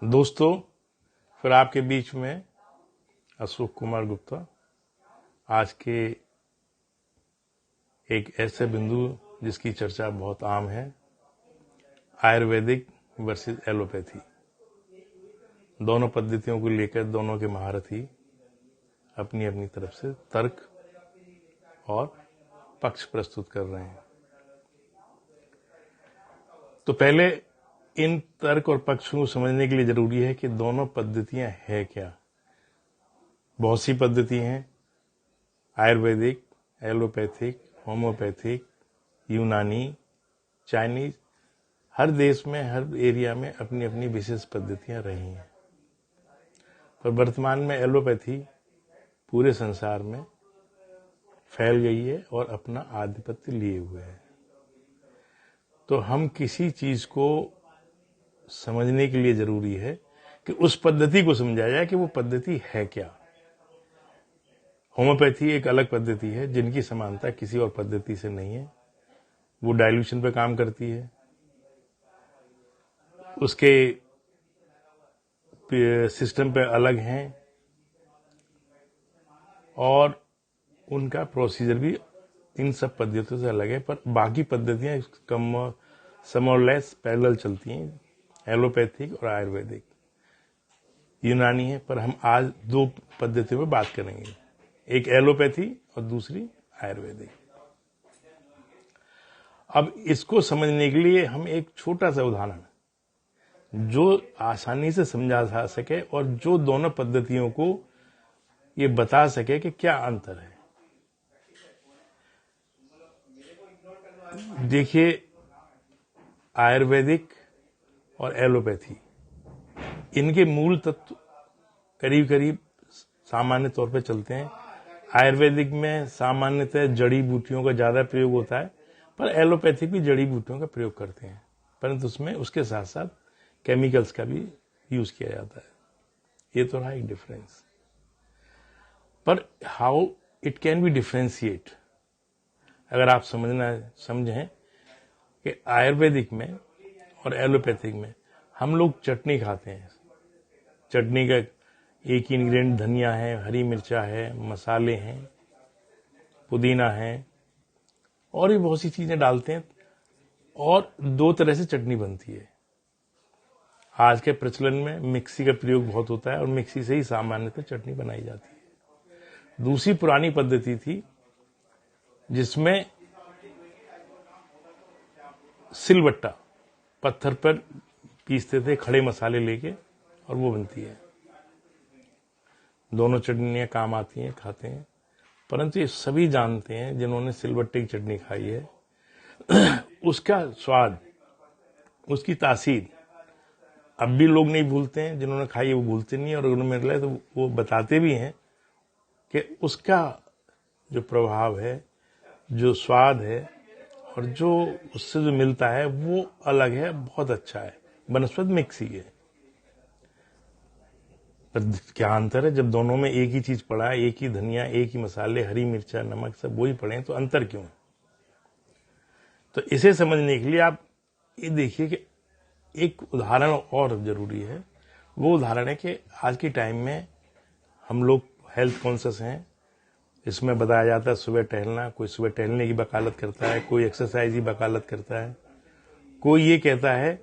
दोस्तों, फिर आपके बीच में अशोक कुमार गुप्ता आज के एक ऐसे बिंदु जिसकी चर्चा बहुत आम है, आयुर्वेदिक वर्सेस एलोपैथी। दोनों पद्धतियों को लेकर दोनों के महारथी अपनी अपनी तरफ से तर्क और पक्ष प्रस्तुत कर रहे हैं। तो पहले इन तर्क और पक्षों को समझने के लिए जरूरी है कि दोनों पद्धतियां हैं क्या। बहुत सी पद्धति हैं, आयुर्वेदिक, एलोपैथिक, होम्योपैथिक, यूनानी, चाइनीज। हर देश में, हर एरिया में अपनी अपनी विशेष पद्धतियां रही हैं। पर वर्तमान में एलोपैथी पूरे संसार में फैल गई है और अपना आधिपत्य लिए हुए है। तो हम किसी चीज को समझने के लिए जरूरी है कि उस पद्धति को समझा जाए कि वो पद्धति है क्या। होम्योपैथी एक अलग पद्धति है जिनकी समानता किसी और पद्धति से नहीं है। वो डाइल्यूशन पे काम करती है, उसके सिस्टम पे अलग हैं और उनका प्रोसीजर भी इन सब पद्धतियों से अलग है। पर बाकी पद्धतियां कम समोलेस पैरेलल चलती हैं, एलोपैथिक और आयुर्वेदिक। यूनानी है, पर हम आज दो पद्धतियों पर बात करेंगे, एक एलोपैथी और दूसरी आयुर्वेदिक। अब इसको समझने के लिए हम एक छोटा सा उदाहरण जो आसानी से समझा जा सके और जो दोनों पद्धतियों को ये बता सके कि क्या अंतर है। देखिए, आयुर्वेदिक और एलोपैथी, इनके मूल तत्व करीब करीब सामान्य तौर पे चलते हैं। आयुर्वेदिक में सामान्यतः जड़ी बूटियों का ज्यादा प्रयोग होता है, पर एलोपैथिक भी जड़ी बूटियों का प्रयोग करते हैं, परंतु उसमें उसके साथ साथ केमिकल्स का भी यूज किया जाता है। ये तो रहा एक डिफरेंस। पर how it can be differentiate, अगर आप समझें कि आयुर्वेदिक में और एलोपैथिक में हम लोग चटनी खाते हैं। चटनी का एक ही इंग्रेडिएंट धनिया है, हरी मिर्चा है, मसाले हैं, पुदीना है और भी बहुत सी चीजें डालते हैं और दो तरह से चटनी बनती है। आज के प्रचलन में मिक्सी का प्रयोग बहुत होता है और मिक्सी से ही सामान्यतः चटनी बनाई जाती है। दूसरी पुरानी पद्धति थी जिसमें सिलबट्टा, पत्थर पर पीसते थे खड़े मसाले लेके और वो बनती है। दोनों चटनियां काम आती हैं, खाते हैं, परंतु ये सभी जानते हैं जिन्होंने सिलबट्टे की चटनी खाई है उसका स्वाद, उसकी तासीर अब भी लोग नहीं भूलते हैं। जिन्होंने खाई है वो भूलते नहीं, और उन्होंने मिला तो वो बताते भी हैं कि उसका जो प्रभाव है, जो स्वाद है और जो उससे जो मिलता है वो अलग है, बहुत अच्छा है, बनस्पत मिक्स ही है। पर क्या अंतर है? जब दोनों में एक ही चीज पड़ा है, एक ही धनिया, एक ही मसाले, हरी मिर्चा, नमक सब वही पड़े हैं, तो अंतर क्यों? तो इसे समझने के लिए आप ये देखिए कि एक उदाहरण और जरूरी है। वो उदाहरण है कि आज के टाइम में हम लोग हेल्थ कॉन्शियस हैं। इसमें बताया जाता है सुबह टहलना, कोई सुबह टहलने की वकालत करता है, कोई एक्सरसाइज की वकालत करता है, कोई ये कहता है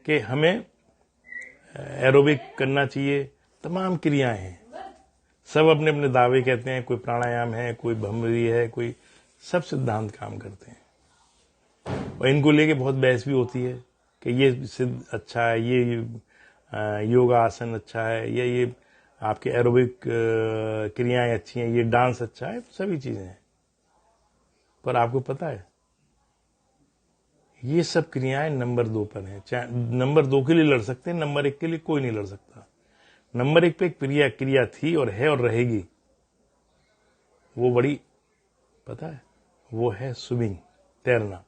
कि हमें एरोबिक करना चाहिए। तमाम क्रियाएं हैं, सब अपने अपने दावे कहते हैं। कोई प्राणायाम है, कोई भ्रमरी है, कोई सब सिद्धांत काम करते हैं और इनको लेके बहुत बहस भी होती है कि ये सिद्ध अच्छा है, ये योगा आसन अच्छा है, या ये आपके एरोबिक क्रियाएं अच्छी हैं, ये डांस अच्छा है, तो सभी चीजें हैं। पर आपको पता है ये सब क्रियाएं नंबर 2 पर हैं। चाहे नंबर 2 के लिए लड़ सकते हैं, नंबर 1 के लिए कोई नहीं लड़ सकता। नंबर 1 पे एक क्रिया थी और है और रहेगी, वो बड़ी पता है, वो है स्विमिंग, तैरना।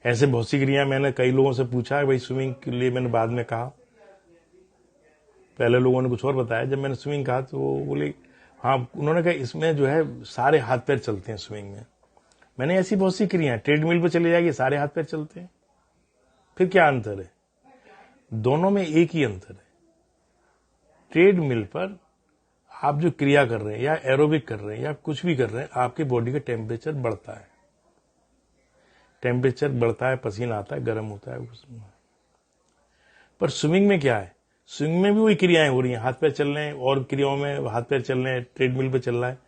ऐसे बहुत सी क्रिया मैंने कई लोगों से पूछा भाई स्विमिंग के लिए, मैंने बाद में कहा, पहले लोगों ने कुछ और बताया। जब मैंने स्विमिंग कहा तो वो बोले हाँ, उन्होंने कहा इसमें जो है सारे हाथ पैर चलते हैं स्विमिंग में। मैंने ऐसी बहुत सी क्रिया, ट्रेडमिल पर चले जाएगी सारे हाथ पैर चलते हैं, फिर क्या अंतर है? दोनों में एक ही अंतर है। ट्रेड मिल पर आप जो क्रिया कर रहे हैं या एरोबिक कर रहे हैं या कुछ भी कर रहे हैं, आपके बॉडी का टेम्परेचर बढ़ता है, टेम्परेचर बढ़ता है, पसीना आता है, गर्म होता है। पर स्विमिंग में क्या है, स्विमिंग में भी वही क्रियाएं हो रही हैं, हाथ पैर चल रहे हैं और क्रियाओं में हाथ पैर चल रहे हैं, ट्रेडमिल पे चल रहा है।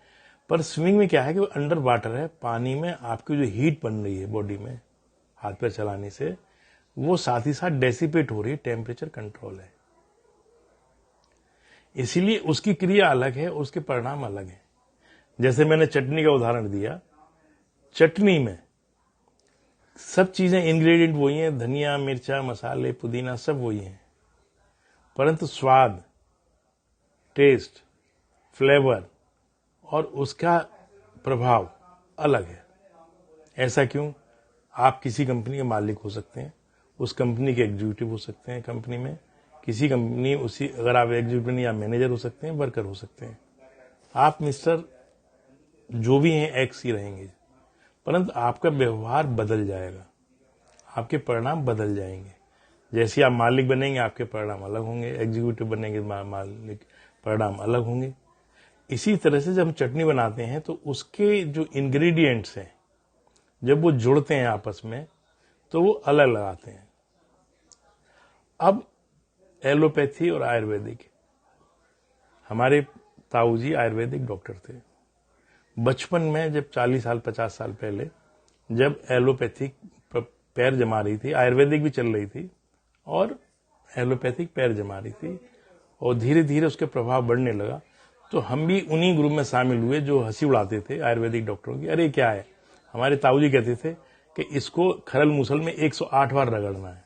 पर स्विमिंग में क्या है कि वो अंडर वाटर है, पानी में आपकी जो हीट बन रही है बॉडी में हाथ पैर चलाने से, वो साथ ही साथ डेसिपेट हो रही है, टेम्परेचर कंट्रोल है। इसीलिए उसकी क्रिया अलग है, उसके परिणाम अलग है। जैसे मैंने चटनी का उदाहरण दिया, चटनी में सब चीजें इंग्रेडिएंट वही हैं, धनिया, मिर्चा, मसाले, पुदीना सब वही हैं, परंतु स्वाद, टेस्ट, फ्लेवर और उसका प्रभाव अलग है। ऐसा क्यों? आप किसी कंपनी के मालिक हो सकते हैं, उस कंपनी के एग्जीक्यूटिव हो सकते हैं, कंपनी में किसी कंपनी उसी, अगर आप एग्जीक्यूटिव या मैनेजर हो सकते हैं, वर्कर हो सकते हैं, आप मिस्टर जो भी हैं एक्स ही रहेंगे, परंतु आपका व्यवहार बदल जाएगा, आपके परिणाम बदल जाएंगे। जैसे आप मालिक बनेंगे आपके परिणाम अलग होंगे, एग्जीक्यूटिव बनेंगे मालिक परिणाम अलग होंगे। इसी तरह से जब हम चटनी बनाते हैं तो उसके जो इंग्रेडिएंट्स हैं जब वो जुड़ते हैं आपस में तो वो अलग लगाते हैं। अब एलोपैथी और आयुर्वेदिक, हमारे ताऊ जी आयुर्वेदिक डॉक्टर थे। बचपन में जब 40 साल 50 साल पहले जब एलोपैथिक पैर जमा रही थी, आयुर्वेदिक भी चल रही थी और एलोपैथिक पैर जमा रही थी और धीरे धीरे उसके प्रभाव बढ़ने लगा, तो हम भी उन्हीं ग्रुप में शामिल हुए जो हंसी उड़ाते थे आयुर्वेदिक डॉक्टरों की। अरे क्या है, हमारे ताऊ जी कहते थे कि इसको खरल मुसल में 108 बार रगड़ना है।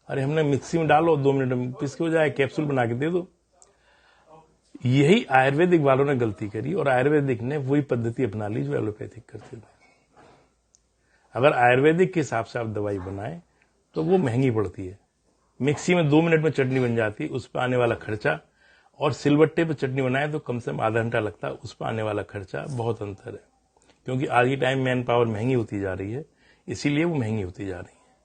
अरे हमने मिक्सी में डालो, 2 मिनट में पिस के हो जाए, कैप्सूल बना के दे दो। यही आयुर्वेदिक वालों ने गलती करी और आयुर्वेदिक ने वही पद्धति अपना ली जो एलोपैथिक करते थे। अगर आयुर्वेदिक के हिसाब से आप दवाई बनाएं तो वो महंगी पड़ती है। मिक्सी में 2 मिनट में चटनी बन जाती है, उस पर आने वाला खर्चा, और सिलबट्टे पर चटनी बनाए तो कम से कम आधा घंटा लगता है, उस पर आने वाला खर्चा बहुत अंतर है। क्योंकि आज की टाइम मैन पावर महंगी होती जा रही है, इसीलिए वो महंगी होती जा रही है।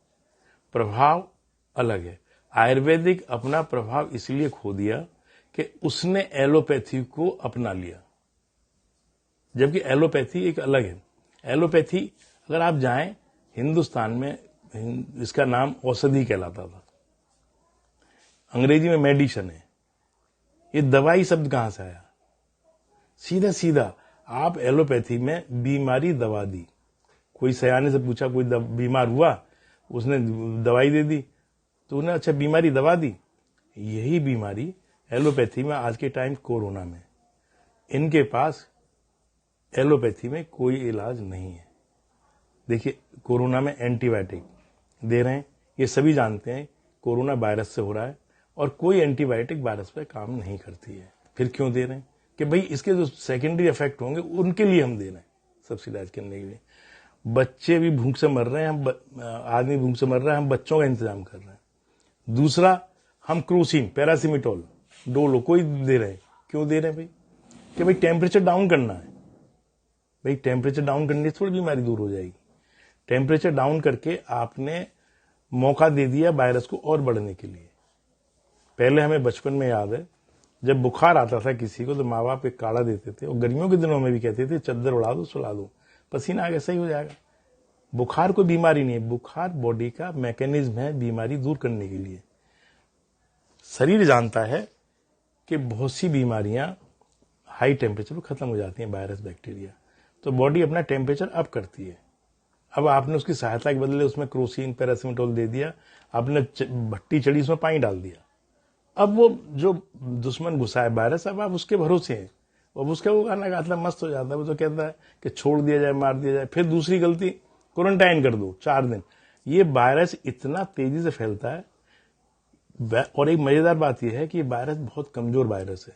प्रभाव अलग है। आयुर्वेदिक अपना प्रभाव इसलिए खो दिया कि उसने एलोपैथी को अपना लिया, जबकि एलोपैथी एक अलग है। एलोपैथी अगर आप जाएं हिंदुस्तान में, इसका नाम औषधि कहलाता था, अंग्रेजी में मेडिसिन है। ये दवाई शब्द कहां से आया? सीधा सीधा आप एलोपैथी में बीमारी दवा दी। कोई सयाने से पूछा कोई बीमार हुआ, उसने दवाई दे दी तो उन्हें अच्छा बीमारी दवा दी। यही बीमारी एलोपैथी में आज के टाइम कोरोना में, इनके पास एलोपैथी में कोई इलाज नहीं है। देखिए कोरोना में एंटीबायोटिक दे रहे हैं, ये सभी जानते हैं कोरोना वायरस से हो रहा है और कोई एंटीबायोटिक वायरस पे काम नहीं करती है। फिर क्यों दे रहे हैं? कि भाई इसके जो सेकेंडरी इफेक्ट होंगे उनके लिए हम दे रहे हैं सब्सिडाइज करने के लिए। बच्चे भी भूख से मर रहे हैं, आदमी भूख से मर रहा है, हम बच्चों का इंतजाम कर रहे हैं। दूसरा, हम क्रोसिन, पैरासीटामोल, डोलो कोई दे रहे हैं। क्यों दे रहे हैं भाई? कि भाई टेम्परेचर डाउन करना है। भाई टेम्परेचर डाउन करने से थोड़ी बीमारी दूर हो जाएगी। टेम्परेचर डाउन करके आपने मौका दे दिया वायरस को और बढ़ने के लिए। पहले हमें बचपन में याद है जब बुखार आता था किसी को तो माँ बाप एक काढ़ा देते थे और गर्मियों के दिनों में भी कहते थे चद्दर उड़ा दो, सुला दो, पसीना आगे सही हो जाएगा। बुखार कोई बीमारी नहीं है, बुखार बॉडी का मैकेनिज्म है बीमारी दूर करने के लिए। शरीर जानता है कि बहुत सी बीमारियां हाई टेम्परेचर पर खत्म हो जाती हैं, वायरस बैक्टीरिया, तो बॉडी अपना टेम्परेचर अप करती है। अब आपने उसकी सहायता के बदले उसमें क्रोसिन, पैरासीटामोल दे दिया, आपने भट्टी चढ़ी उसमें पानी डाल दिया। अब वो जो दुश्मन घुसा है वायरस, अब आप उसके भरोसे हैं। अब उसका वो गाना गाता मस्त हो जाता है, वो तो कहता है कि छोड़ दिया जाए, मार दिया जाए, फिर दूसरी गलती क्वारंटाइन कर दो 4 दिन। ये वायरस इतना तेजी से फैलता है। और एक मजेदार बात यह है कि ये वायरस बहुत कमजोर वायरस है,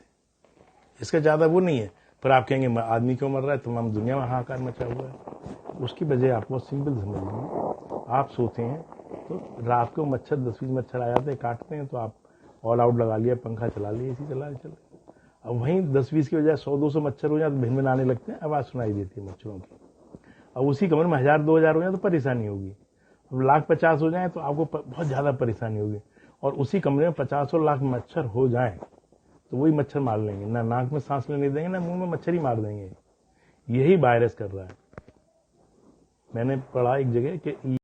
इसका ज्यादा वो नहीं है। पर आप कहेंगे आदमी क्यों मर रहा है, तमाम दुनिया में हाहाकार मचा हुआ है। उसकी वजह आप बहुत सिंपल समझ लीजिए। आप सोते हैं तो रात को मच्छर 10-20 मच्छर आ जाते हैं, काटते हैं, तो आप ऑल आउट लगा लिया, पंखा चला लिया, इसी चला चल। अब वहीं 10-20 की बजाय 100-200 मच्छर हो जाए तो भिन आने लगते हैं, आवाज सुनाई देती है मच्छरों की। अब उसी कमरे में 1000-2000 हो जाए तो परेशानी होगी। अब 1,50,000 हो जाए तो आपको बहुत ज्यादा परेशानी होगी। और उसी कमरे में 50 लाख मच्छर हो जाएं तो वही मच्छर मार लेंगे, ना नाक में सांस लेने देंगे, ना मुंह में मच्छर ही मार देंगे। यही वायरस कर रहा है। मैंने पढ़ा एक जगह कि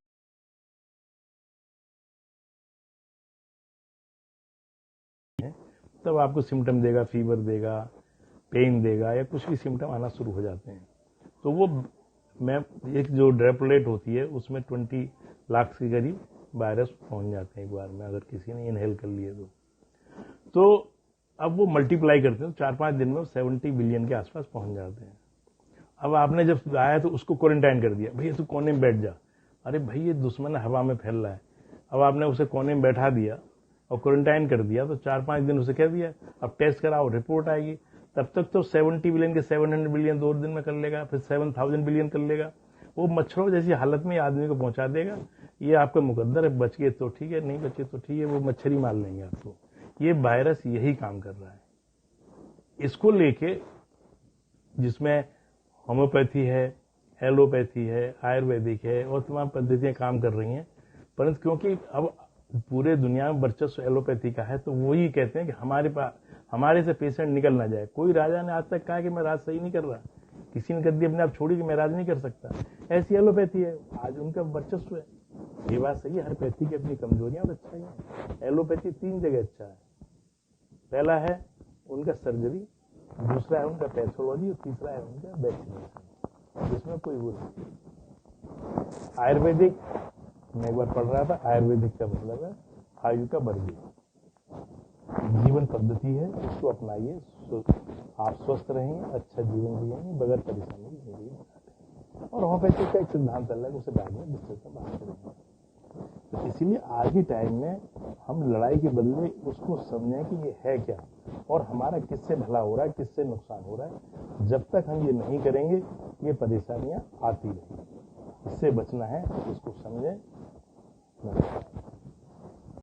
तब आपको सिम्टम देगा, फीवर देगा, पेन देगा, या कुछ भी सिम्टम आना शुरू हो जाते हैं। तो वो मैं एक जो ड्रेपलेट होती है उसमें 20 लाख के करीब वायरस पहुंच जाते हैं एक बार में, अगर किसी ने इनहेल कर लिए तो अब वो मल्टीप्लाई करते हैं, 4-5 दिन में 70 बिलियन के आसपास पहुंच जाते हैं। अब आपने जब आया तो उसको क्वारंटाइन कर दिया, भैया तू कोने में बैठ जा। अरे भाई ये दुश्मन हवा में फैल रहा है। अब आपने उसे कोने में बैठा दिया और क्वारंटाइन कर दिया, तो 4-5 दिन उसे कह दिया अब टेस्ट कराओ, रिपोर्ट आएगी। तब तक तो 70 बिलियन के 700 बिलियन 2 दिन में कर लेगा, फिर 7000 बिलियन कर लेगा। वो मच्छरों जैसी हालत में आदमी को पहुंचा देगा। ये आपका मुकद्दर है, बच गए तो ठीक है, नहीं बचे तो ठीक है, वो मच्छर ही मार लेंगे आपको। ये वायरस यही काम कर रहा है। इसको लेके जिसमें होम्योपैथी है, एलोपैथी है, आयुर्वेदिक है और तमाम पद्धतियां काम कर रही हैं, परंतु क्योंकि अब पूरे दुनिया में वर्चस्व एलोपैथी का है, तो वो ही कहते हैं कि हमारे से पेशेंट निकल ना जाए। कोई राजा ने आज तक कहा कि मैं राज सही नहीं कर रहा, किसी ने कर दिया अपने आप छोड़ी कि मैं राज नहीं कर सकता। ऐसी एलोपैथी है, आज उनका वर्चस्व है। ये बात सही है, हर पैथी की अपनी कमजोरियां और अच्छाई है। एलोपैथी 3 जगह अच्छा है। पहला है उनका सर्जरी, दूसरा है उनका पैथोलॉजी और तीसरा है उनका वैक्सीनेशन, जिसमें कोई वो नहीं। आयुर्वेदिक मैं एक बार पढ़ रहा था, आयुर्वेदिक का मतलब है आयु का वर्गी, जीवन पद्धति है, उसको अपनाइए, आप स्वस्थ रहेंगे, अच्छा जीवन जिएंगे बगैर परेशानी की जिंदगी। और होम्योपैथी का एक सिद्धांत अलग है, उसे बाद में विस्तृत में बात करेंगे। तो इसीलिए आज के टाइम में हम लड़ाई के बदले उसको समझें कि ये है क्या और हमारा किससे भला हो रहा है, किससे नुकसान हो रहा है। जब तक हम ये नहीं करेंगे ये परेशानियां आती रहेंगी। इससे बचना है, इसको समझें।